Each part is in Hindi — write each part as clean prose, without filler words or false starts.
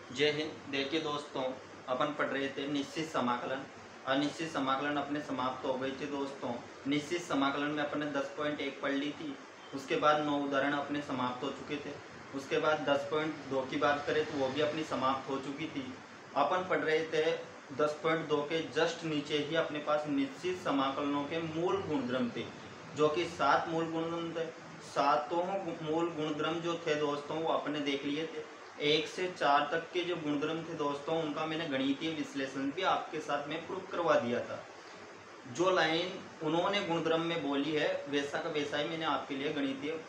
जय हिंद। देखिए दोस्तों, अपन पढ़ रहे थे निश्चित समाकलन। अनिश्चित समाकलन अपने समाप्त हो गई थी दोस्तों। निश्चित समाकलन में अपने 10.1 पढ़ ली थी। उसके बाद 9 उदाहरण अपने समाप्त हो चुके थे। उसके बाद 10.2 की बात करें तो वो भी अपनी समाप्त हो चुकी थी। अपन पढ़ रहे थे 10.2 के जस्ट नीचे ही अपने पास निश्चित समाकलनों के मूल गुणधर्म थे, जो कि 7 मूल गुणधर्म थे। सातों मूल गुणधर्म जो थे दोस्तों वो अपने देख लिए थे। 1 से 4 तक के जो गुणधर्म थे दोस्तों उनका मैंने गणितीय विश्लेषण भी आपके साथ में प्रूफ करवा दिया था। जो लाइन उन्होंने गुणधर्म में बोली है वैसा का वैसा ही मैंने आपके लिए गणितीय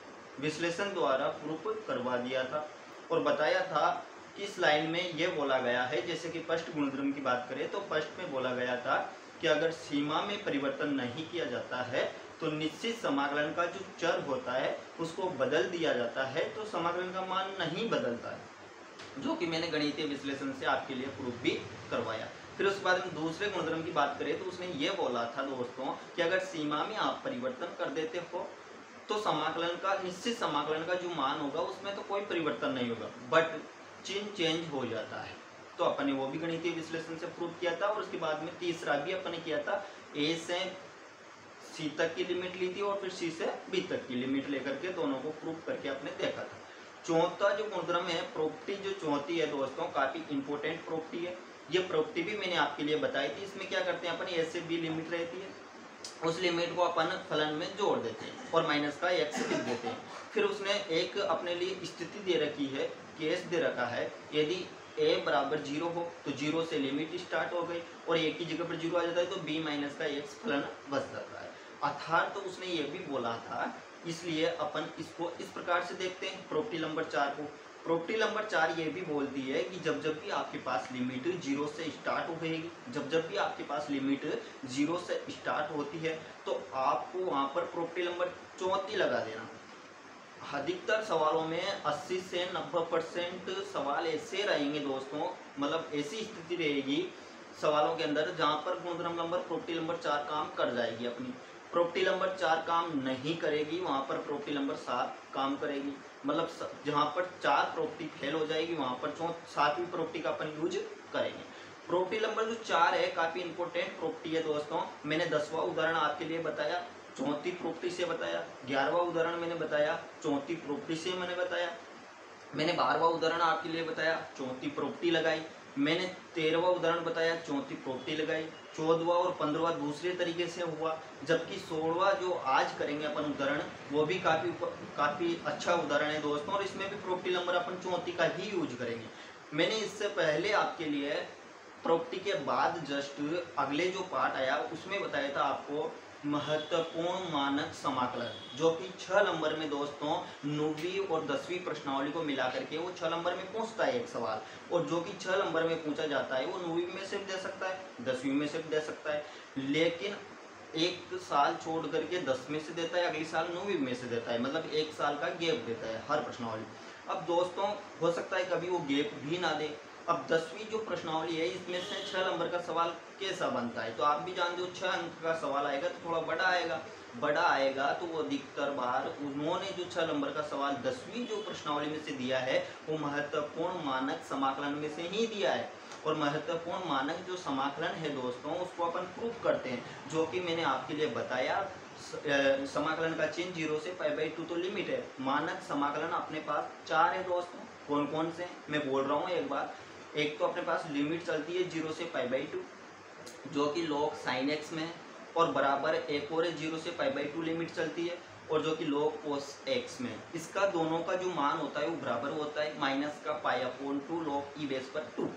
विश्लेषण द्वारा प्रूफ करवा दिया था और बताया था कि इस लाइन में ये बोला गया है। जैसे कि फर्स्ट गुणधर्म की बात करें तो फर्स्ट में बोला गया था कि अगर सीमा में परिवर्तन नहीं किया जाता है तो निश्चित समाकलन का जो चर होता है उसको बदल दिया जाता है, तो समाकलन का मान नहीं बदलता है, जो कि मैंने गणितीय विश्लेषण से आपके लिए प्रूफ भी करवाया। फिर उसके बाद में दूसरे गुणधर्म की बात करें तो उसने ये बोला था दोस्तों कि अगर सीमा में आप परिवर्तन कर देते हो तो समाकलन का निश्चित समाकलन का जो मान होगा उसमें तो कोई परिवर्तन नहीं होगा, बट चिन्ह चेंज हो जाता है। तो अपन ने वो भी गणितीय विश्लेषण से प्रूव किया था। और उसके बाद में तीसरा भी अपन ने किया था, ए से सी तक की लिमिट ली थी और फिर सी से बी तक की लिमिट लेकर के दोनों को प्रूव करके आपने देखा था। चौथा जो गुणधर्म है प्रॉपर्टी, जो चौथी है दोस्तों काफी इंपॉर्टेंट प्रॉपर्टी है। ये प्रॉपर्टी भी मैंने आपके लिए बताई थी। इसमें क्या करते हैं अपन, ए से बी लिमिट रहती है, उस लिमिट को अपन फलन में जोड़ देते हैं और माइनस का एक्स लिख देते हैं। फिर उसने एक अपने लिए स्थिति दे रखी है, केस दे रखा है, यदि a बराबर 0 हो तो 0 से लिमिट स्टार्ट हो गई और a की जगह पर 0 आ जाता है तो b माइनस का x फलन बच जाता है। अर्थात तो उसने ये भी बोला था, इसलिए अपन इसको इस प्रकार से देखते हैं प्रॉपर्टी नंबर 4 को। प्रॉपर्टी नंबर 4 ये भी बोलती है कि जब जब भी आपके पास लिमिट 0 से स्टार्ट होगी, जब जब भी आपके पास लिमिट 0 से स्टार्ट होती है तो आपको वहाँ पर प्रॉपर्टी नंबर 34 लगा देना। अधिकतर सवालों में 80 से 90% सवाल ऐसे रहेंगे दोस्तों, मतलब ऐसी स्थिति रहेगी सवालों के अंदर जहाँ पर गुणधर्म नंबर प्रॉपर्टी नंबर 4 काम कर जाएगी। अपनी प्रॉपर्टी नंबर 4 काम नहीं करेगी, वहाँ पर प्रॉपर्टी नंबर 7 काम करेगी। मतलब जहाँ पर 4 प्रॉपर्टी फेल हो जाएगी वहाँ पर 7वीं प्रॉपर्टी का अपन यूज करेंगे। प्रॉपर्टी नंबर जो 4 है काफ़ी इंपॉर्टेंट प्रॉपर्टी है दोस्तों। मैंने 10वां उदाहरण आपके लिए बताया, चौथी प्रॉपर्टी से बताया। 11वां उदाहरण मैंने बताया, चौथी प्रॉपर्टी से मैंने बताया। मैंने 12वां उदाहरण आपके लिए बताया, चौथी प्रॉपर्टी लगाई। मैंने 13वां उदाहरण बताया, चौथी प्रॉपर्टी लगाई। 14वां और 15वां दूसरे तरीके से हुआ, जबकि 16वां जो आज करेंगे अपन उदाहरण वो भी काफ़ी अच्छा उदाहरण है दोस्तों, और इसमें भी प्रॉपर्टी नंबर अपन चौथी का ही यूज करेंगे। मैंने इससे पहले आपके लिए प्रॉपर्टी के बाद जस्ट अगले जो पार्ट आया उसमें बताया था आपको महत्वपूर्ण मानक समाकलन, जो कि 6 नंबर में दोस्तों 9वीं और 10वीं प्रश्नावली को मिला करके वो 6 नंबर में पूछता है एक सवाल, और जो कि 6 नंबर में पूछा जाता है वो 9वीं में सिर्फ दे सकता है, 10वीं में सिर्फ दे सकता है, लेकिन एक साल छोड़ करके 10 में से देता है, अगले साल 9वीं में से देता है, मतलब एक साल का गैप देता है हर प्रश्नावली। अब दोस्तों हो सकता है कभी वो गैप भी ना दे। अब 10वीं जो प्रश्नावली है इसमें से 6 नंबर का सवाल कैसा बनता है, तो आप भी जानते हो 6 अंक का सवाल आएगा तो थोड़ा बड़ा आएगा तो वो अधिकतर बार उन्होंने जो 6 नंबर का सवाल 10वीं जो प्रश्नावली में से दिया है वो महत्वपूर्ण मानक समाकलन में से ही दिया है। और महत्वपूर्ण मानक जो समाकलन है दोस्तों उसको अपन प्रूफ करते हैं, जो कि मैंने आपके लिए बताया। समाकलन का चिन्ह 0 से π/2 तो लिमिट है। मानक समाकलन अपने पास 4 है दोस्तों, कौन कौन से मैं बोल रहा हूँ एक बार। एक तो अपने पास लिमिट चलती है 0 से π/2, जो कि log sin x में है, और बराबर एक और 0 से π/2 लिमिट चलती है और जो कि log cos x में है। इसका दोनों का जो मान होता है वो बराबर होता है माइनस का π/2 log e⁻²।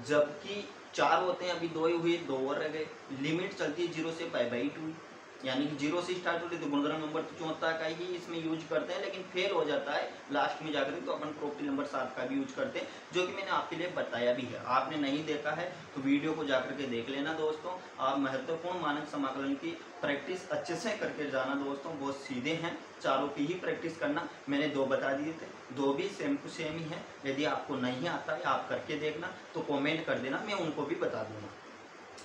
जबकि 4 होते हैं, अभी 2 ही हुए, 2 और रह गए। लिमिट चलती है 0 से π/2, यानी कि 0 से स्टार्ट होती है तो गुणधर्म नंबर तो चौथा का ही इसमें यूज करते हैं, लेकिन फेल हो जाता है लास्ट में जाकर तो अपन प्रॉपर्टी नंबर 7 का भी यूज करते हैं, जो कि मैंने आपके लिए बताया भी है। आपने नहीं देखा है तो वीडियो को जाकर के देख लेना दोस्तों। आप महत्वपूर्ण मानक समाकलन की प्रैक्टिस अच्छे से करके जाना दोस्तों, बहुत सीधे हैं, चारों की ही प्रैक्टिस करना। मैंने 2 बता दिए थे, 2 भी सेम टू सेम ही है। यदि आपको नहीं आता है आप करके देखना तो कॉमेंट कर देना, मैं उनको भी बता दूंगा।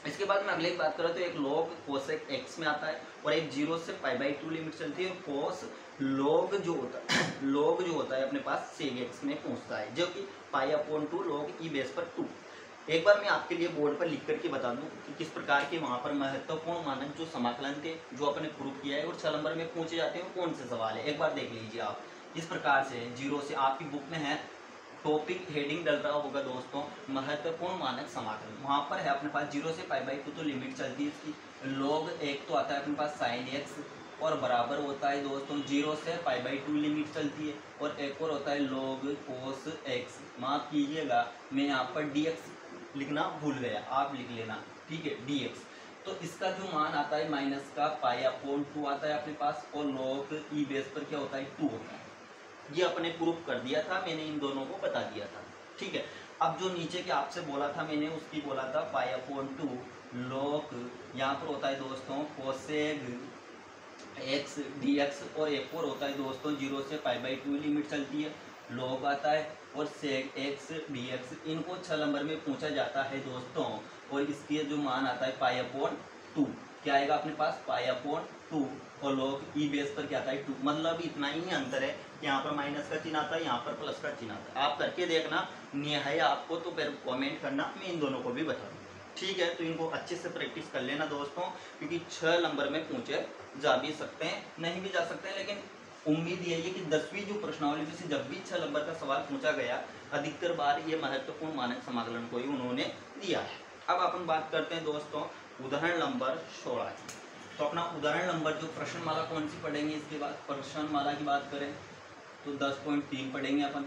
इसके बाद में अगले की बात करें तो एक log cosec x में आता है और एक 0 से π/2 लिमिट चलती है, और cos log जो होता है log जो होता है अपने पास sec x में पहुंचता है, जो कि π/2 log e बेस पर 2। एक बार मैं आपके लिए बोर्ड पर लिख करके बता दूं कि किस प्रकार के वहाँ पर महत्वपूर्ण मानक जो समाकलन थे जो अपने प्रूफ किया है और 6 नंबर में पूछे जाते हैं कौन से सवाल है, एक बार देख लीजिए आप। इस प्रकार से 0 से आपकी बुक में है, टॉपिक हेडिंग डल रहा होगा दोस्तों महत्वपूर्ण मानक समाकलन, वहाँ पर है अपने पास 0 से π/2 तो लिमिट चलती है इसकी, log एक तो आता है अपने पास sin x और बराबर होता है दोस्तों 0 से π/2 लिमिट चलती है, और एक और होता है log cos x, माफ कीजिएगा मैं यहाँ पर dx लिखना भूल गया, आप लिख लेना, ठीक है, dx। तो इसका जो मान आता है माइनस का π/2 आता है अपने पास, और log e बेस पर क्या होता है 2 होता है। ये अपने प्रूफ कर दिया था मैंने, इन दोनों को बता दिया था, ठीक है। अब जो नीचे के आपसे बोला था मैंने उसकी बोला था π/2 log यहाँ पर होता है दोस्तों cosec x dx, और एक और होता है दोस्तों 0 से π/2 लिमिट चलती है, log आता है, और sec x dx, इनको 6 नंबर में पूछा जाता है दोस्तों, और इसके जो मान आता है π/2 क्या आएगा अपने पास π/2, और log e बेस पर क्या आता है 2, मतलब इतना ही अंतर है, यहाँ पर माइनस का चिन्ह आता है, यहाँ पर प्लस का चिन्ह आता है। आप करके देखना, निहाय आपको तो फिर कमेंट करना, मैं इन दोनों को भी बता दूँ, ठीक है। तो इनको अच्छे से प्रैक्टिस कर लेना दोस्तों, क्योंकि 6 नंबर में पूछे जा भी सकते हैं, नहीं भी जा सकते हैं, लेकिन उम्मीद यही है कि 10वीं जो प्रश्नावली में से जब भी 6 नंबर का सवाल पूछा गया अधिकतर बार ये महत्वपूर्ण मानक समाकलन को ही उन्होंने दिया है। अब अपन बात करते हैं दोस्तों उदाहरण नंबर 16 की। तो अपना उदाहरण नंबर जो प्रश्नमाला कौन सी पढ़ेंगे, इसके बाद प्रश्नमाला की बात करें तो 10.3 पढ़ेंगे अपन,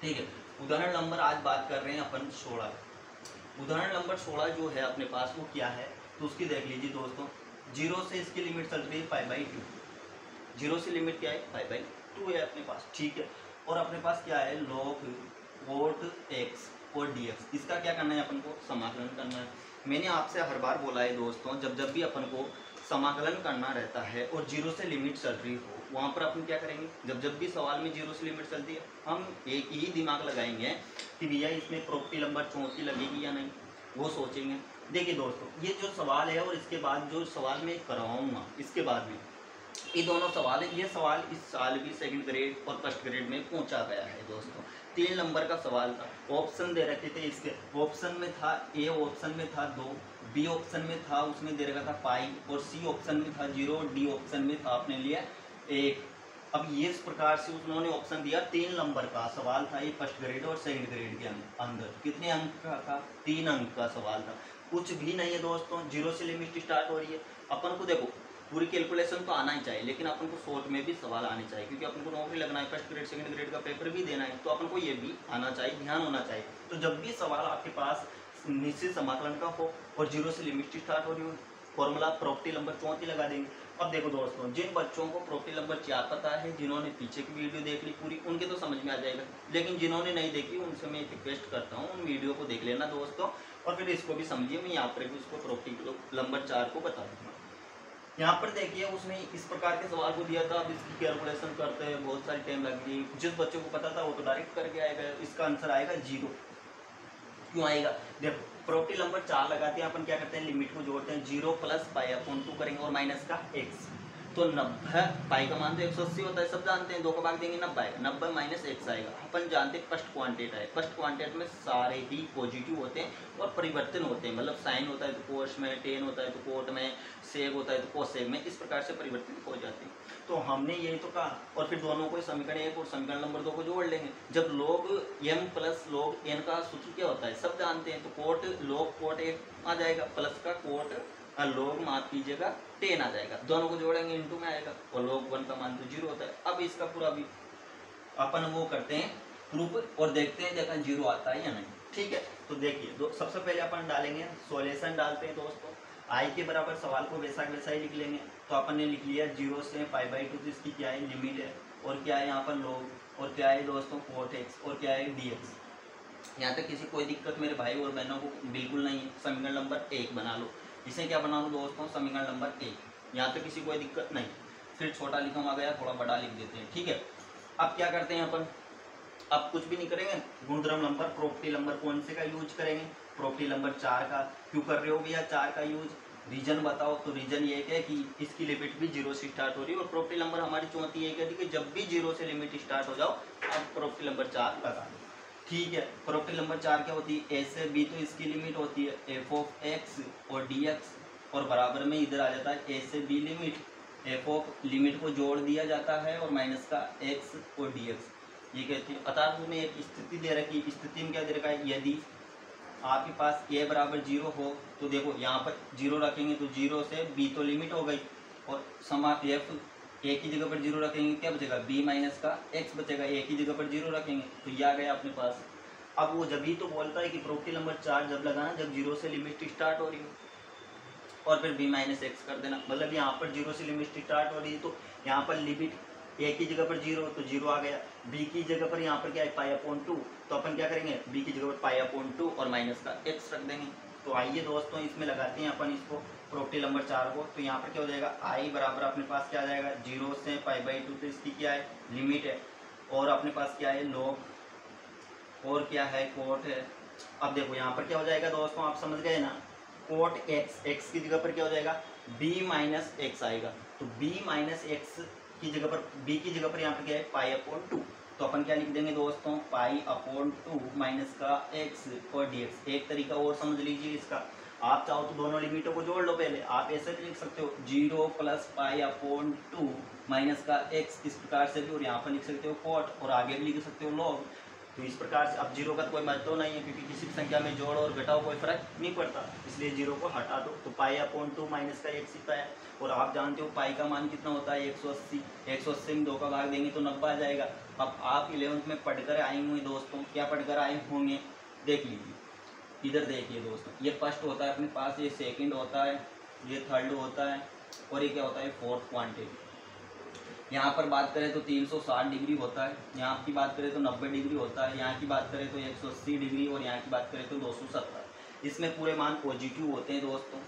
ठीक है। उदाहरण नंबर आज बात कर रहे हैं अपन 16। उदाहरण नंबर 16 जो है अपने पास वो क्या है, तो उसकी देख लीजिए दोस्तों। 0 से इसकी लिमिट चल रही है π/2, 0 से लिमिट क्या है π/2 है अपने पास, ठीक है। और अपने पास क्या है log cot x और dx, इसका क्या करना है अपन को समाकलन करना है। मैंने आपसे हर बार बोला है दोस्तों, जब भी अपन को समाकलन करना रहता है और 0 से लिमिट चल रही हो, वहाँ पर अपन क्या करेंगे, जब भी सवाल में 0 से लिमिट चलती है हम एक ही दिमाग लगाएंगे कि भैया इसमें प्रॉपर्टी नंबर 34 लगेगी या नहीं, वो सोचेंगे। देखिए दोस्तों ये जो सवाल है और इसके बाद जो सवाल मैं करवाऊँगा इसके बाद में, ये दोनों सवाल है, ये सवाल इस साल भी सेकंड ग्रेड और फर्स्ट ग्रेड में पूछा गया है दोस्तों। 3 नंबर का सवाल था, ऑप्शन दे रखे थे इसके, ऑप्शन में था ए, ऑप्शन में था 2, बी ऑप्शन में था उसमें दे रखा था पाई, और सी ऑप्शन में था 0, डी ऑप्शन में था अपने लिए 1। अब ये इस प्रकार से उन्होंने ऑप्शन दिया। 3 नंबर का सवाल था ये फर्स्ट ग्रेड और सेकंड ग्रेड के अंदर। कितने अंक का था, 3 अंक का सवाल था, कुछ भी नहीं है दोस्तों। 0 से लिमिट स्टार्ट हो रही है। अपन को देखो पूरी कैलकुलेशन तो आना ही चाहिए, लेकिन अपन को शॉर्ट में भी सवाल आने चाहिए, क्योंकि अपन को नौकरी लगना है, फर्स्ट ग्रेड सेकंड ग्रेड का पेपर भी देना है, तो अपन को ये भी आना चाहिए, ध्यान होना चाहिए। तो जब भी सवाल आपके पास निश्चित समाकलन का हो और 0 से लिमिट स्टार्ट हो रही हो, फॉर्मूला प्रॉपर्टी नंबर 34 लगा देंगे। अब देखो दोस्तों, जिन बच्चों को प्रॉपर्टी नंबर 4 पता है, जिन्होंने पीछे की वीडियो देख ली पूरी, उनके तो समझ में आ जाएगा, लेकिन जिन्होंने नहीं देखी उनसे मैं रिक्वेस्ट करता हूँ उन वीडियो को देख लेना दोस्तों, और फिर इसको भी समझिए। मैं यहाँ पर भी उसको प्रॉपर्टी नंबर 4 को बता दूँगा। यहाँ पर देखिए उसने इस प्रकार के सवाल को दिया था। अब इसकी कैलकुलेशन करते हैं बहुत सारी टाइम लगेगी। जिस बच्चे को पता था वो तो डायरेक्ट करके आएगा, इसका आंसर आएगा 0। क्यों आएगा, देखो प्रॉपर्टी नंबर 4 लगाते हैं अपन, क्या करते हैं लिमिट को जोड़ते हैं, 0 प्लस π/2 करेंगे और माइनस का x, तो 90 पाई का मान तो 180 होता है, सब जानते हैं, 2 को भाग देंगे 90 आएगा, 90 माइनस x आएगा। अपन जानते हैं फर्स्ट क्वांटिट है, फर्स्ट क्वांटिट में सारे ही पॉजिटिव होते हैं और परिवर्तन होते हैं, मतलब साइन होता है तो कोस में, टेन होता है तो कोट में, सेक होता है तो कोसेक में, इस प्रकार से परिवर्तित हो जाते हैं। तो हमने यही तो कहा, और फिर दोनों को समीकरण 1 और समीकरण नंबर 2 को जोड़ लेंगे। जब log m plus log n का सूत्र क्या होता है सब जानते हैं, तो कोट log कोट 1 आ जाएगा, प्लस का कोट log माफ कीजिएगा 10 आ जाएगा, दोनों को जोड़ेंगे इनटू में आएगा, और log 1 का मान तो 0 होता है। अब इसका पूरा भी अपन वो करते हैं प्रूफ और देखते हैं जगह 0 आता है या नहीं, ठीक है। तो देखिए सबसे पहले अपन डालेंगे सॉल्यूशन, डालते हैं दोस्तों, i के बराबर सवाल को वैसा वैसा ही लिख लेंगे। तो अपन ने लिख लिया 0 से π/2, तो इसकी क्या है लिमिट है, और क्या है यहाँ पर log, और क्या है दोस्तों cot x, और क्या है dx। यहाँ तक किसी कोई दिक्कत मेरे भाई और बहनों को बिल्कुल नहीं है। समीकरण नंबर 1 बना लो, इसे क्या बना लो दोस्तों, समीकरण नंबर 1। यहाँ तक किसी कोई दिक्कत नहीं। फिर छोटा लिखा आ गया, थोड़ा बड़ा लिख देते हैं, ठीक है। अब क्या करते हैं अपन, अब कुछ भी नहीं करेंगे, गुणधर्म नंबर प्रॉपर्टी नंबर कौन से का यूज करेंगे, प्रॉपर्टी नंबर 4 का। क्यों कर रहे हो भैया 4 का यूज, रीजन बताओ। तो रीजन ये है कि इसकी लिमिट भी 0 से स्टार्ट हो रही है और प्रॉपर्टी नंबर हमारी चौथी ये कहती है कि जब भी 0 से लिमिट स्टार्ट हो जाओ अब प्रॉपर्टी नंबर 4 लगा दो। ठीक है, प्रॉपर्टी नंबर 4 क्या होती है, ए से बी, तो इसकी लिमिट होती है एफ ऑफ एक्स और डी एक्स, और बराबर में इधर आ जाता है ए से B limit, F of limit को जोड़ दिया जाता है और माइनस का एक्स और डी एक्स, ये कहती है। अर्थात उसमें एक स्थिति दे रखी है, स्थिति में क्या दे रखा है, यदि आपके पास ए बराबर 0 हो तो देखो यहाँ पर 0 रखेंगे तो 0 से बी तो लिमिट हो गई, और समा एफ ए की जगह पर 0 रखेंगे क्या बचेगा, बी माइनस का एक्स बचेगा, ए की जगह पर 0 रखेंगे तो ये आ गया अपने पास। अब वो जब ही तो बोलता है कि प्रॉपर्टी नंबर 4 जब लगाना जब 0 से लिमिट स्टार्ट हो रही हो, और फिर बी माइनस एक्स कर देना, मतलब यहाँ पर 0 से लिमिट स्टार्ट हो रही है तो यहाँ पर लिमिट ए की जगह पर 0 तो 0 आ गया, बी की जगह पर यहाँ पर क्या है पाई अपॉन 2, तो अपन क्या करेंगे बी की जगह पर पाई अपॉन 2 और माइनस का एक्स रख देंगे। तो आइए दोस्तों इसमें लगाते हैं अपन इसको प्रॉपर्टी नंबर 4 को। तो यहाँ पर क्या हो जाएगा, आई बराबर अपने पास क्या आ जाएगा 0 से पाई बाई 2, तो इसकी क्या है लिमिट है, और अपने पास क्या है लॉग, और क्या है कोट है। अब देखो यहाँ पर क्या हो जाएगा दोस्तों, आप समझ गए ना, कोट एक्स, एक्स की जगह पर क्या हो जाएगा बी माइनस एक्स आएगा, तो बी माइनस एक्स की जगह पर, बी की जगह पर यहाँ पर क्या है पाई अपॉन 2, तो अपन क्या लिख देंगे दोस्तों पाई अपॉन 2 माइनस का एक्स और डी एक्स। एक तरीका और समझ लीजिए इसका, आप चाहो तो दोनों लिमिटों को जोड़ लो पहले, आप ऐसे भी लिख सकते हो 0 प्लस पाई अपॉन 2 माइनस का एक्स, इस प्रकार से भी, और यहाँ पर लिख सकते हो कोट, और आगे भी लिख सकते हो लॉग। तो इस प्रकार से अब 0 का तो कोई महत्व नहीं है क्योंकि किसी भी संख्या में जोड़ और घटाओ कोई फर्क नहीं पड़ता, इसलिए 0 को हटा दो, तो पाई अपॉन 2 माइनस का एक्स होता है। और आप जानते हो पाई का मान कितना होता है 180, 180 में 2 का भाग देंगे तो 90 आ जाएगा। अब आप 11th में पढ़कर आए होंगे दोस्तों, क्या पढ़कर आए होंगे देख लीजिए, इधर देखिए दोस्तों, ये फर्स्ट होता है अपने पास, ये सेकंड होता है, ये थर्ड होता है, और ये क्या होता है फोर्थ क्वांटिटी। यहाँ पर बात करें तो 360 डिग्री होता है, यहाँ की बात करें तो 90 डिग्री होता है, यहाँ की बात करें तो 180 डिग्री, और यहाँ की बात करें तो 270। इसमें पूरे मान पॉजिटिव होते हैं दोस्तों,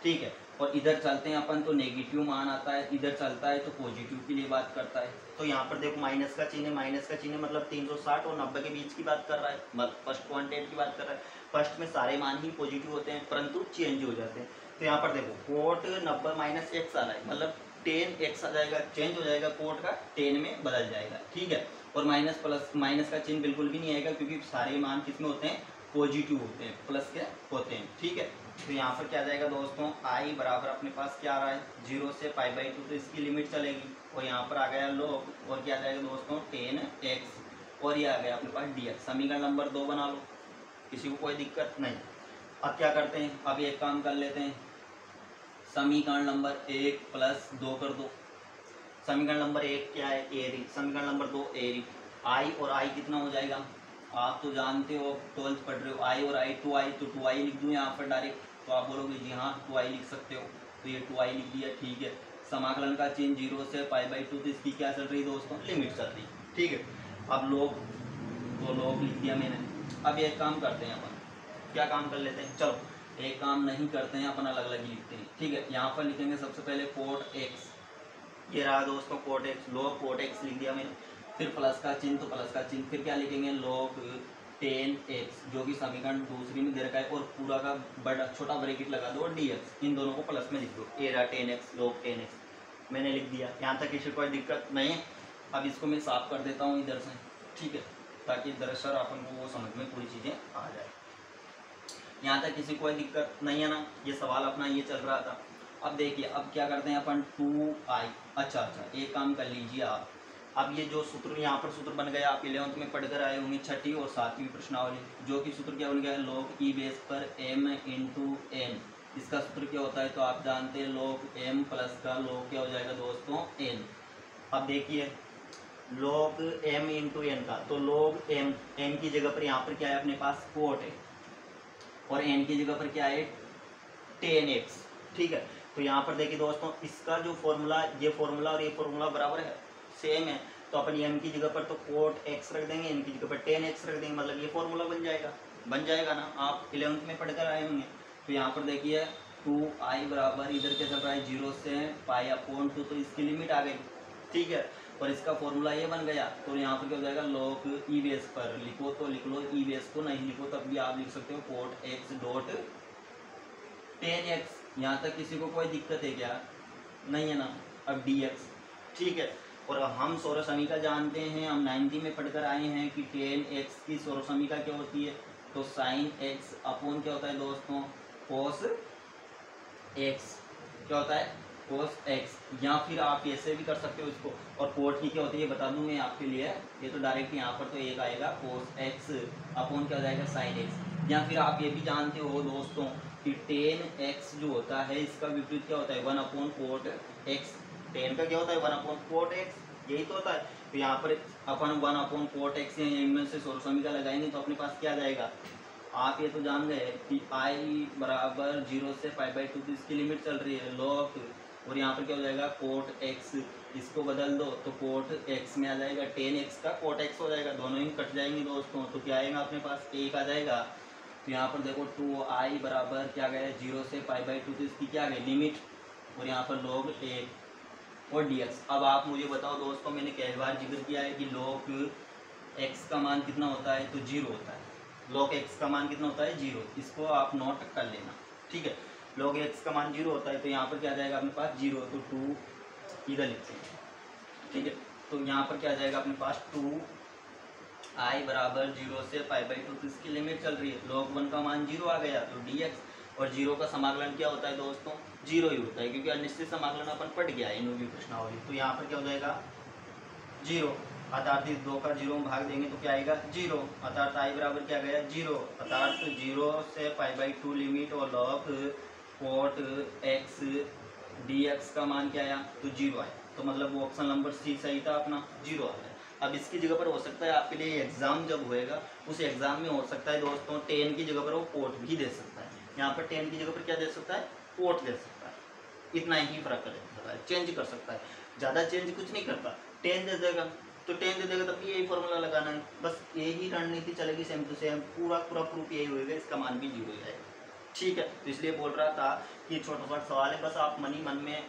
ठीक है। और इधर चलते हैं अपन तो नेगेटिव मान आता है, इधर चलता है तो पॉजिटिव के लिए बात करता है। तो यहाँ पर देखो माइनस का चिन्ह है, माइनस का चिन्ह मतलब 360 और 90 के बीच की बात कर रहा है, मतलब फर्स्ट क्वांटिटी की बात कर रहा है। फर्स्ट में सारे मान ही पॉजिटिव होते हैं परंतु चेंज हो जाते हैं। तो यहाँ पर देखो कोट 90 माइनस एक्स आ रहा है, मतलब 10 एक्स आ जाएगा, चेंज हो जाएगा, कोट का 10 में बदल जाएगा, ठीक है। और माइनस प्लस, माइनस का चिन्ह बिल्कुल भी नहीं आएगा क्योंकि सारे मान किसमें होते हैं पॉजिटिव होते हैं, प्लस के होते हैं, ठीक है। तो यहाँ पर क्या आ जाएगा दोस्तों, आई बराबर अपने पास क्या आ रहा है 0 से पाई बाई 2, तो इसकी लिमिट चलेगी, और यहाँ पर आ गया लॉग, और क्या आ जाएगा दोस्तों 10x, और ये आ गया अपने पास dx। समीकरण नंबर 2 बना लो, किसी को कोई दिक्कत नहीं। अब क्या करते हैं, अब एक काम कर लेते हैं, समीकरण नंबर 1 प्लस 2 कर दो। समीकरण नंबर 1 क्या है एरी, समीकरण नंबर 2 एरी। आई और आई कितना हो जाएगा, आप तो जानते हो 12th पढ़ रहे हो, आई और आई 2i, तो 2i लिख दूँ यहाँ पर डायरेक्ट, तो आप बोलोगे जी हाँ 2i लिख सकते हो, तो ये 2i लिख दिया, ठीक है। समाकलन का चिन्ह 0 से पाई बाई 2, तो इसकी क्या चल रही है दोस्तों लिमिट चल रही, ठीक है। अब लोग, तो लोग लिख दिया मैंने। अब एक काम करते हैं अपन, क्या काम कर लेते हैं, चलो एक काम नहीं करते हैं अपन, अलग अलग ही लिखते हैं, ठीक है। यहाँ पर लिखेंगे सबसे पहले कोट एक्स, ये रहा दोस्तों cot X, log cot X लिख दिया मैंने। फिर प्लस का चिन्ह, तो प्लस का चिन्ह, फिर क्या लिखेंगे लॉग 10x, जो कि समीकरण दूसरी में दे रखा है, और पूरा का बड़ा छोटा ब्रैकेट लगा दो और dx, इन दोनों को प्लस में लिख दो, ये रहा 10x लॉग 10x मैंने लिख दिया। यहाँ तक किसी कोई दिक्कत नहीं है। अब इसको मैं साफ कर देता हूँ इधर से, ठीक है, ताकि दरअसल अपन को वो समझ में पूरी चीज़ें आ जाए। यहाँ तक किसी कोई दिक्कत नहीं है ना, ये सवाल अपना ये चल रहा था। अब देखिए अब क्या करते हैं अपन 2i, अच्छा एक काम कर लीजिए आप, अब ये जो सूत्र यहाँ पर सूत्र बन गया, आप 11th में पढ़कर आए होंगे, 6ठी और 7वीं प्रश्नावली, जो कि सूत्र क्या बन गया लॉग ई बेस पर m इंटू n। इसका सूत्र क्या होता है तो आप जानते हैं लॉग m प्लस का लॉग क्या हो जाएगा दोस्तों n। अब देखिए लॉग m इंटू n का, तो लॉग m की जगह पर यहाँ पर क्या है अपने पास कोट है, और n की जगह पर क्या है 10x, ठीक है। तो यहाँ पर देखिए दोस्तों इसका जो फॉर्मूला, ये फॉर्मूला और ये फॉर्मूला बराबर है, सेम है, तो अपन m की जगह पर तो कोट x रख देंगे, n की जगह पर 10x रख देंगे, मतलब ये फॉर्मूला बन जाएगा ना, आप 11th में पढ़कर आए होंगे। तो यहाँ पर देखिए 2i बराबर इधर क्या चल रहा है 0 से पाई अपॉन 2, तो इसकी लिमिट आ गई, ठीक है। और इसका फॉर्मूला ये बन गया। तो यहाँ पर क्या हो जाएगा, लॉग ई बेस पर लिखो तो लिख लो, ई बेस को नहीं लिखो तब भी आप लिख सकते हो कोट एक्स डॉट 10x। यहाँ तक किसी को कोई दिक्कत है क्या? नहीं है ना। अब dx, ठीक है। और हम सौर समीका जानते हैं, हम 9वीं में पढ़कर आए हैं कि 10x की सौर समीका क्या होती है, तो साइन x अपॉन क्या होता है दोस्तों, कोस x। क्या होता है, कोस x। या फिर आप ऐसे भी कर सकते हो इसको। और कोट की क्या होती है बता दूं मैं आपके लिए, ये तो डायरेक्ट यहाँ पर तो एक आएगा कोस x अपॉन क्या हो जाएगा, साइन x। या फिर आप ये भी जानते हो दोस्तों कि 10x जो होता है इसका विपरीत क्या होता है, 1 अपॉन कोट x। 10 का क्या होता है, 1 अपॉन कोट x, यही तो होता है। तो यहाँ पर अपन 1 अपॉन कोट x इनमें से सौर समीका लगाएंगे तो अपने पास क्या आ जाएगा, आप ये तो जान गए कि i बराबर 0 से π/2 तो इसकी लिमिट चल रही है लॉग, और यहाँ पर क्या हो जाएगा कोट x, इसको बदल दो तो कोट x में आ जाएगा, 10x का कोट x हो जाएगा, दोनों ही कट जाएंगे दोस्तों। तो क्या आएगा अपने पास, 1 आ जाएगा। तो यहाँ पर देखो 2i बराबर क्या गया, 0 से π/2 तो इसकी क्या गई लिमिट, और यहाँ पर log 1 और dx। अब आप मुझे बताओ दोस्तों, मैंने कई बार जिक्र किया है कि log x का मान कितना होता है, तो 0 होता है। log x का मान कितना होता है, 0। इसको आप नोट कर लेना, ठीक है। log x का मान 0 होता है, तो यहाँ पर क्या आ जाएगा अपने पास 0, तो 2 इधर लिखते हैं, ठीक है। तो यहाँ पर क्या आ जाएगा अपने पास 2i बराबर 0 से π/2 तो इसकी लिमिट चल रही है, log 1 का मान 0 आ गया, तो dx। और 0 का समाकलन क्या होता है दोस्तों, 0 ही होता है, क्योंकि अनिश्चित समाकलन अपन पढ़ गया है इनोवी प्रश्नावली। तो यहाँ पर क्या हो जाएगा 0, अर्थात 2 का 0 में भाग देंगे तो क्या आएगा 0, अर्थात i बराबर क्या गया 0, अर्थात 0 से π/2 लिमिट और log कोट x dx का मान क्या आया, तो 0 आया। तो मतलब वो ऑप्शन नंबर सी सही था अपना, 0 आ गया। अब इसकी जगह पर हो सकता है आपके लिए एग्जाम जब होएगा उस एग्जाम में हो सकता है दोस्तों 10 की जगह पर वो कोट भी दे सकता है। यहाँ पर 10 की जगह पर क्या दे सकता है, कोट दे सकता है, इतना ही फर्क कर सकता है, चेंज कर सकता है, ज़्यादा चेंज कुछ नहीं करता। 10 दे देगा तो 10 दे देगा, तब भी यही फॉर्मूला लगाना है, बस यही रणनीति चलेगी सेम टू सेम, पूरा प्रूफ यही होएगा, इसका मान भी 0 ही आएगा, ठीक है। तो इसलिए बोल रहा था कि छोटा छोटा सवाल है, बस आप मन में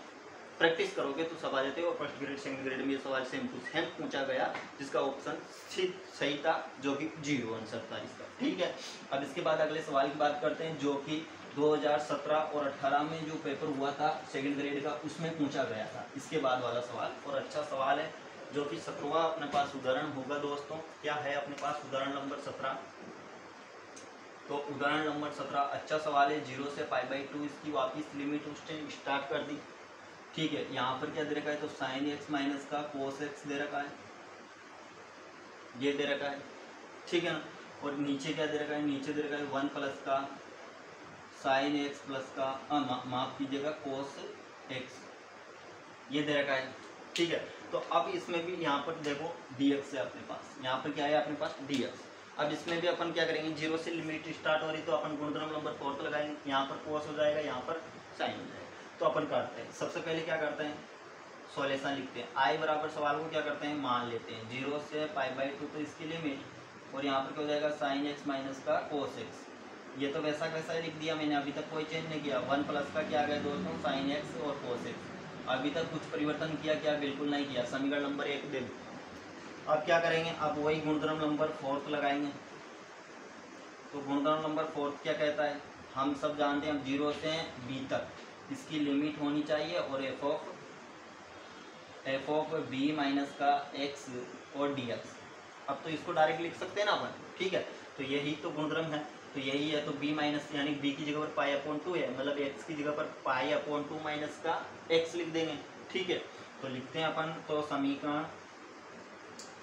प्रैक्टिस करोगे तो सब आ जाते हो। और फर्स्ट ग्रेड सेकंड ग्रेड में ये सवाल सेम टू सेम पूछा गया, जिसका ऑप्शन सही था, जो कि 0 आंसर था इसका, ठीक है। अब इसके बाद अगले सवाल की बात करते हैं, जो कि 2017 और 18 में जो पेपर हुआ था सेकंड ग्रेड का, उसमें पूछा गया था इसके बाद वाला सवाल। और अच्छा सवाल है, जो कि 17वां अपने पास उदाहरण होगा दोस्तों। क्या है अपने पास उदाहरण नंबर 17, तो उदाहरण नंबर 17 अच्छा सवाल है। 0 से π/2 इसकी वापिस लिमिट उसने स्टार्ट कर दी, ठीक है। यहाँ पर क्या दे रखा है, तो साइन x माइनस का कोस x दे रखा है, ये दे रखा है, ठीक है ना। और नीचे क्या दे रखा है, नीचे दे रखा है 1 प्लस का साइन x प्लस का माफ कीजिएगा कोस x, ये दे रखा है, ठीक है। तो अब इसमें भी यहाँ पर देखो dx है अपने पास, यहाँ पर क्या है अपने पास dx। अब इसमें भी अपन क्या करेंगे, 0 से लिमिट स्टार्ट हो रही तो अपन गुणधर्म नंबर 4 लगाएंगे, यहाँ पर कोस हो जाएगा, यहाँ पर साइन हो जाएगा। तो अपन करते हैं, सबसे पहले क्या करते हैं, सॉल्यूशन लिखते हैं। i बराबर सवाल को क्या करते हैं, मान लेते हैं 0 से π/2 तो इसकी लिमिट, और यहाँ पर क्या हो जाएगा साइन x माइनस का कोस x। ये तो वैसा वैसा ही लिख दिया मैंने, अभी तक कोई चेंज नहीं किया। 1 प्लस का क्या गया दोस्तों, साइन x और कोस x, अभी तक कुछ परिवर्तन किया क्या, बिल्कुल नहीं किया। समीकरण नंबर 1 दे दो। अब क्या करेंगे, अब वही गुणधर्म नंबर 4 लगाएंगे। तो गुणधर्म नंबर 4 क्या कहता है, हम सब जानते हैं, 0 से b तक इसकी लिमिट होनी चाहिए, और एफ ऑफ बी माइनस का x और dx। अब तो इसको डायरेक्ट लिख सकते हैं ना अपन, ठीक है। तो यही तो गुणधर्म है, तो यही है। तो b माइनस यानी b की जगह पर π/2 है, मतलब x की जगह पर π/2 माइनस का x लिख देंगे, ठीक है। तो लिखते हैं अपन, तो समीकरण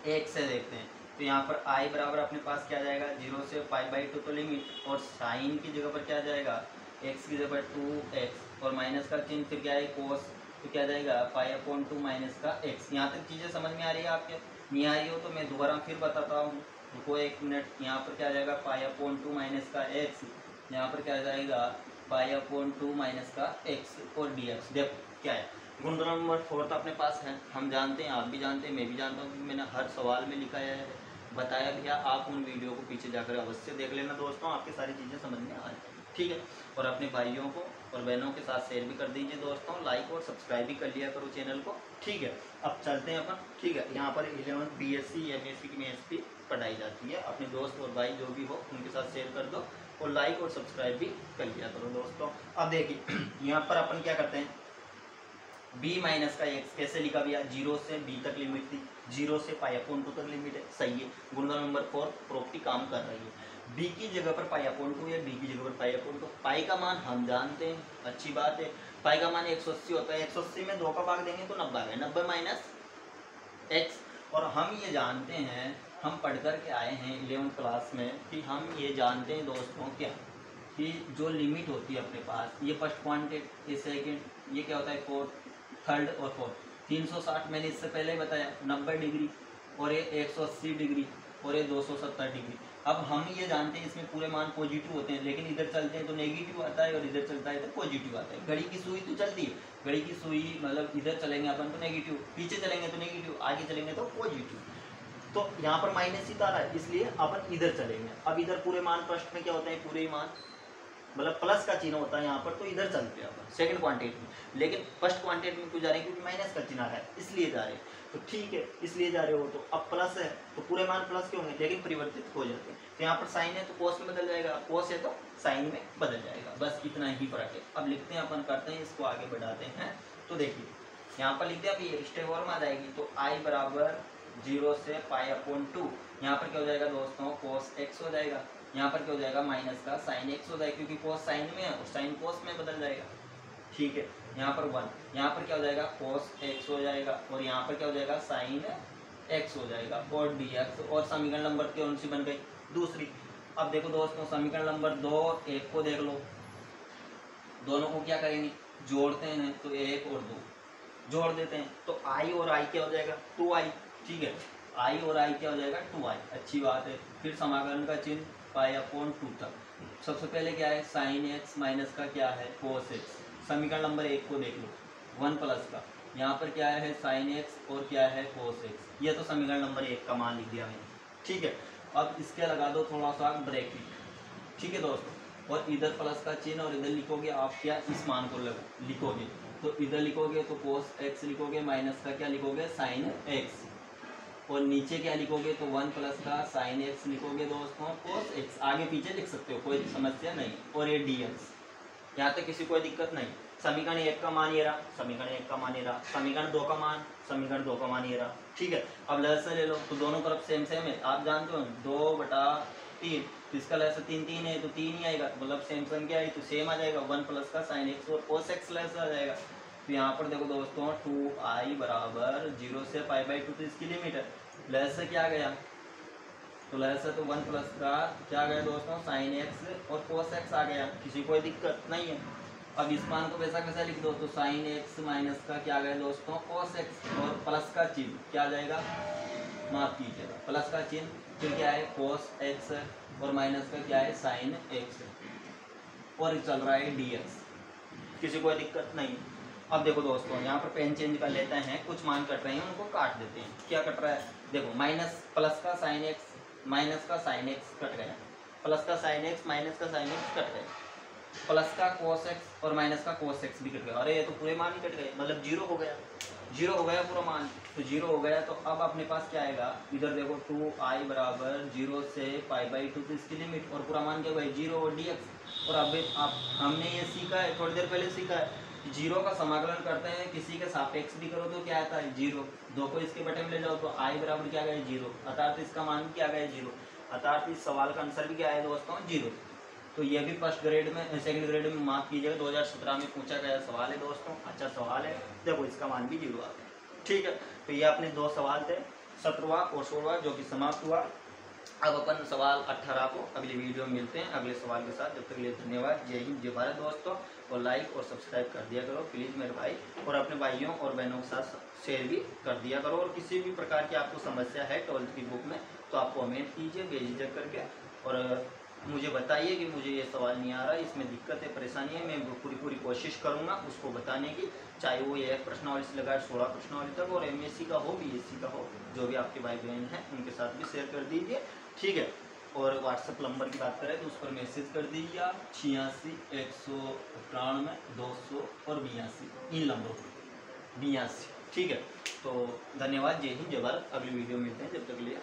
1 से देखते हैं। तो यहाँ पर i बराबर अपने पास क्या जाएगा, 0 से π/2 तो लिमिट, और साइन की जगह पर क्या जाएगा, x की जगह पर 2x, और माइनस का चिन्ह फिर क्या है कोस, तो क्या जाएगा π/2 माइनस का x। यहाँ तक चीज़ें समझ में आ रही है आपके, नहीं आ रही हो तो मैं दोबारा फिर बताता हूँ, रुको 1 मिनट। यहाँ पर क्या जाएगा π/2 माइनस का x, यहाँ पर क्या जाएगा π/2 माइनस का x और dx। देखो क्या है, गुणधर्म नंबर 4 तो अपने पास है, हम जानते हैं, आप भी जानते हैं, मैं भी जानता हूँ, मैंने हर सवाल में लिखा है, बताया गया, आप उन वीडियो को पीछे जाकर अवश्य देख लेना दोस्तों, आपकी सारी चीज़ें समझ में आ जाएंगी। ठीक है, और अपने भाइयों को और बहनों के साथ शेयर भी कर दीजिए दोस्तों, लाइक और सब्सक्राइब भी कर लिया करो चैनल को। ठीक है, अब चलते हैं अपन। ठीक है, यहाँ पर 11th BSc MSc की मैथ्स भी पढ़ाई जाती है, अपने दोस्त और भाई जो भी हो उनके साथ शेयर कर दो और लाइक और सब्सक्राइब भी कर लिया करो दोस्तों। अब देखिए यहाँ पर अपन क्या करते हैं, b माइनस का x कैसे लिखा भैया, 0 से b तक लिमिट थी, 0 से π/2 तक लिमिट है, सही है। गुणधर्म नंबर 4 प्रॉपर्टी काम कर रही है, b की जगह पर π/2 या b की जगह पर π/2, पाई का मान हम जानते हैं, अच्छी बात है। पाई का मान 180 होता है, 180 में 2 का भाग देंगे तो 90 है, 90 माइनस x। और हम ये जानते हैं, हम पढ़ कर के आए हैं 11th क्लास में कि हम ये जानते हैं दोस्तों क्या, कि जो लिमिट होती है अपने पास, ये फर्स्ट क्वांटिटी, ये सेकेंड, ये क्या होता है फोर्थ, थर्ड और फोर्थ। 360 मैंने इससे पहले बताया 90 डिग्री, और ये 180 डिग्री, और ये 270 डिग्री। अब हम ये जानते हैं इसमें पूरे मान पॉजिटिव होते हैं, लेकिन इधर चलते हैं तो नेगेटिव आता है और इधर चलता है तो पॉजिटिव आता है। घड़ी की सुई तो चलती है, घड़ी की सुई मतलब इधर चलेंगे अपन तो नेगेटिव, पीछे चलेंगे तो नेगेटिव, आगे चलेंगे तो पॉजिटिव। तो यहाँ पर माइनस ही तारा है, इसलिए अपन इधर चलेंगे। अब इधर पूरे मान फर्स्ट में क्या होता है, पूरे मान मतलब प्लस का चिन्ह होता है यहाँ पर, तो इधर चलते हैं अपन सेकंड क्वांटिटी में, लेकिन फर्स्ट क्वांटिटी में क्यों जा रहे हैं, क्योंकि माइनस का चिन्ह है इसलिए जा रहे हैं। तो ठीक है, इसलिए जा रहे हो, तो अब प्लस है तो पूरे मान प्लस के होंगे, लेकिन परिवर्तित हो जाते हैं। तो यहाँ पर साइन है तो कोस में बदल जाएगा, कोस है तो साइन में बदल जाएगा, बस इतना ही फर्क है। अब लिखते हैं अपन, करते हैं इसको आगे बढ़ाते हैं। तो देखिए यहाँ पर लिखते हैं, अब ये स्टेप और में आ जाएगी, तो i बराबर 0 से π/2, यहाँ पर क्या हो जाएगा दोस्तों, कोस x हो जाएगा, यहाँ पर क्या हो जाएगा माइनस का साइन x हो जाएगा, क्योंकि कोस साइन में है और साइन कोस में बदल जाएगा। ठीक है, यहाँ पर 1, यहाँ पर क्या हो जाएगा कोस x हो जाएगा, और यहाँ पर क्या हो जाएगा साइन x हो जाएगा, और dx। और समीकरण नंबर कौन सी बन गई, दूसरी। अब देखो दोस्तों, समीकरण नंबर 2 1 को देख लो, दोनों को क्या करेंगे, जोड़ते हैं, तो 1 और 2 जोड़ देते हैं, तो i और i क्या हो जाएगा 2i। ठीक है, i और i क्या हो जाएगा 2i, अच्छी बात है। फिर समाकलन का चिन्ह π/2 तक, सबसे पहले क्या है साइन x माइनस का क्या है कोस x। समीकरण नंबर 1 को देख लो, 1 प्लस का, यहाँ पर क्या है साइन x और क्या है कोस x, ये तो समीकरण नंबर 1 का मान लिख दिया मैंने। ठीक है, अब इसके लगा दो थोड़ा सा ब्रैकेट। ठीक है दोस्तों, और इधर प्लस का चिन्ह और इधर लिखोगे आप क्या, इस मान को लिखोगे, तो इधर लिखोगे तो कोस x लिखोगे, माइनस का क्या लिखोगे साइन x, और नीचे क्या लिखोगे तो 1 प्लस का साइन x लिखोगे दोस्तों कोस x, आगे पीछे लिख सकते हो, कोई समस्या नहीं। और ये dx, यहाँ तक किसी कोई दिक्कत नहीं। समीकरण 1 का मान ये रहा, समीकरण 1 का मान ये रहा, समीकरण 2 का मान, समीकरण 2 का मान ये रहा। ठीक है, अब लहर ले लो, तो दोनों तरफ सेम सेम है, आप जानते हो 2/3, तो इसका लहर 3 है तो 3 ही आएगा, मतलब सेम सेम क्या है तो सेम आ जाएगा, 1 प्लस का साइन x और कोस x लहर आ जाएगा। तो यहाँ पर देखो दोस्तों 2i बराबर 0 से π/2, तो इसकी लिमिट है, लहर से क्या गया, तो लहर से तो 1 प्लस का क्या गया दोस्तों साइन x और कोस x आ गया, किसी कोई दिक्कत नहीं है। अब इस मान को वैसा कैसा लिख दो, तो साइन x माइनस का क्या गया दोस्तों कोस x, और प्लस का चिन्ह क्या आ जाएगा, माफ कीजिएगा प्लस का चिन्ह, फिर क्या है कोस x और माइनस का क्या है साइन x, और चल रहा है dx, किसी कोई दिक्कत नहीं। अब देखो दोस्तों, यहाँ पर पेन चेंज कर लेते हैं, कुछ मान कट रहे हैं उनको काट देते हैं। क्या कट रहा है, देखो माइनस प्लस का साइन x माइनस का साइन x कट गया, प्लस का साइन x माइनस का साइन x कट गया, प्लस का कोस x और माइनस का कोस x भी कट गया। अरे ये तो पूरे मान ही कट गए, मतलब 0 हो गया, 0 हो गया पूरा मान, तो 0 हो गया। तो अब अपने पास क्या आएगा, इधर देखो 2i बराबर 0 से π/2, तो इसकी लिमिट और पूरा मान क्या हुआ 0 और dx। और अब आप हमने ये सीखा है, थोड़ी देर पहले सीखा है, 0 का समाकलन करते हैं, किसी के सापेक्ष भी करो तो क्या आता है 0, 2 को इसके बटे में ले जाओ तो i बराबर क्या गया 0, अर्थात इसका मान भी क्या गया 0, अर्थात इस सवाल का आंसर भी क्या है दोस्तों 0। तो ये भी फर्स्ट ग्रेड में, सेकंड ग्रेड में माफ कीजिएगा 2017 में पूछा गया सवाल है दोस्तों, अच्छा सवाल है, देखो इसका मान भी 0 आता है। ठीक है, तो ये अपने 2 सवाल थे, 17वां और 16वां, जो कि समाप्त हुआ। अब अपन सवाल 18 को अगली वीडियो में मिलते हैं अगले सवाल के साथ। जब तक के लिए धन्यवाद, जय हिंद, जय भारत दोस्तों, और लाइक और सब्सक्राइब कर दिया करो प्लीज़ मेरे भाई, और अपने भाइयों और बहनों के साथ शेयर भी कर दिया करो। और किसी भी प्रकार की आपको समस्या है 12th की बुक में तो आप कमेंट कीजिए बेझिझक करके, और मुझे बताइए कि मुझे ये सवाल नहीं आ रहा, इसमें दिक्कत है, परेशानी है। मैं पूरी कोशिश करूँगा उसको बताने की, चाहे वो एक प्रश्नावली से लगाए 16 प्रश्नावली तक, और MSc का हो, BSc का हो, जो भी आपके भाई बहन हैं उनके साथ भी शेयर कर दीजिए, ठीक है। और व्हाट्सएप नंबर की बात करें तो उस पर मैसेज कर दीजिए आप 86 193 200 और 82, इन नंबरों पर 82, ठीक है। तो धन्यवाद, जय हिंद, जय भारत। अगली वीडियो मिलते हैं, जब तक के लिए।